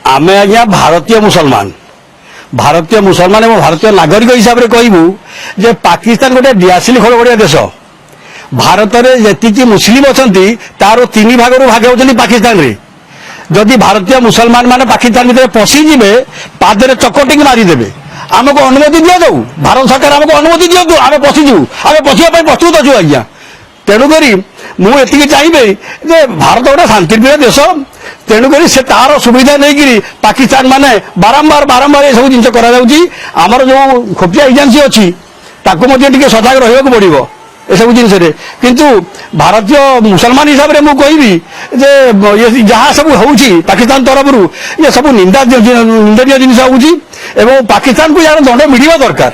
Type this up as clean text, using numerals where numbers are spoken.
आमे आज्ञा भारतीय मुसलमान और भारतीय नागरिक हिसाब से कहबू जे पाकिस्तान गोटे दियासिली खड़गड़िया देश भारत में जी मुस्लिम अच्छा तार 3 भाग होती पाकिस्तान रे जदि भारतीय मुसलमान माने पाकिस्तान भीतर पशिजे पादे चकटिंग मारिदेवे आमको अनुमति दि जाऊ भारत सरकार आमको अनुमति दिंतु आम पशिजु आम पशिया प्रस्तुत अच्छु आज्ञा तेणुक मुझे चाहिए जे भारत गोटे शांतिप्रिय देश तेणुक से तार सुविधा नहीं पाकिस्तान माने बारंबार ये सब जिन आमर जो खुफिया एजेंसी अच्छी सजग रहा पड़ो एसबू जिनस किंतु भारतीय मुसलमान हिसाब से मुझे जहाँ सब हो पाकिस्तान तरफ ये सब निंदनीय जिन हो पाकिस्तान को यार दंड मिलवा दरकार।